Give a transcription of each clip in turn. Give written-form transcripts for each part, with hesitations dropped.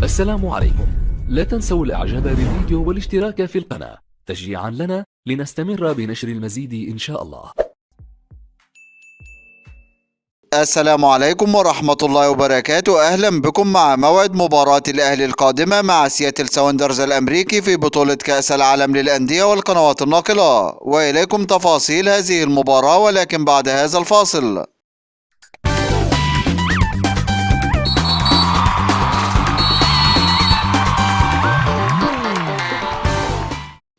السلام عليكم. لا تنسوا الاعجاب بالفيديو والاشتراك في القناة تشجيعا لنا لنستمر بنشر المزيد إن شاء الله. السلام عليكم ورحمة الله وبركاته. أهلا بكم مع موعد مباراة الأهلي القادمة مع سياتل ساوندرز الأمريكي في بطولة كأس العالم للأندية والقنوات الناقلة، وإليكم تفاصيل هذه المباراة ولكن بعد هذا الفاصل.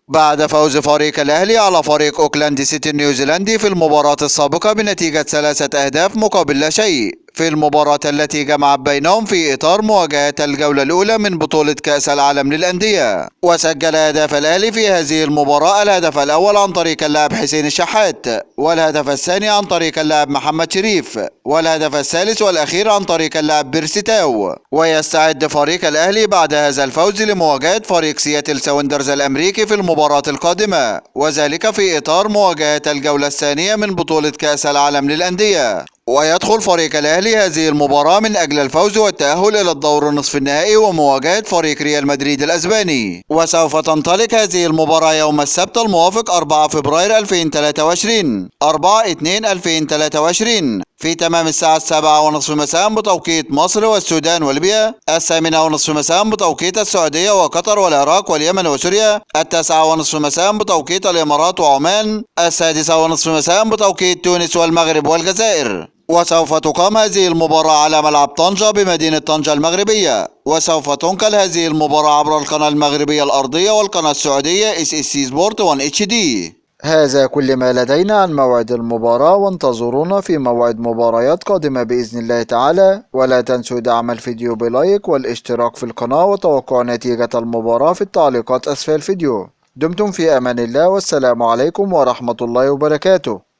بعد فوز فريق الأهلي على فريق أوكلاند سيتي النيوزيلندي في المباراة السابقة بنتيجة 3 أهداف مقابل لا شيء في المباراة التي جمعت بينهم في إطار مواجهة الجولة الأولى من بطولة كأس العالم للأندية، وسجل أهداف الأهلي في هذه المباراة الهدف الأول عن طريق اللاعب حسين الشحات، والهدف الثاني عن طريق اللاعب محمد شريف، والهدف الثالث والأخير عن طريق اللاعب بيرسيتاو. ويستعد فريق الأهلي بعد هذا الفوز لمواجهة فريق سياتل ساوندرز الأمريكي في المباراة القادمة، وذلك في إطار مواجهة الجولة الثانية من بطولة كأس العالم للأندية. ويدخل فريق الأهلي هذه المباراة من أجل الفوز والتأهل إلى الدور النصف النهائي ومواجهة فريق ريال مدريد الأسباني. وسوف تنطلق هذه المباراة يوم السبت الموافق 4 فبراير 2023 4/2/2023 في تمام الساعة 7:30 مساء بتوقيت مصر والسودان وليبيا، 8:30 مساء بتوقيت السعودية وقطر والعراق واليمن وسوريا، 9:30 مساء بتوقيت الإمارات وعمان، 6:30 مساء بتوقيت تونس والمغرب والجزائر. وسوف تقام هذه المباراة على ملعب طنجة بمدينة طنجة المغربية، وسوف تنقل هذه المباراة عبر القناة المغربية الأرضية والقناة السعودية SSC Sport 1 HD. هذا كل ما لدينا عن موعد المباراة، وانتظرونا في موعد مباريات قادمة بإذن الله تعالى، ولا تنسوا دعم الفيديو بلايك والاشتراك في القناة وتوقع نتيجة المباراة في التعليقات أسفل الفيديو. دمتم في أمان الله، والسلام عليكم ورحمة الله وبركاته.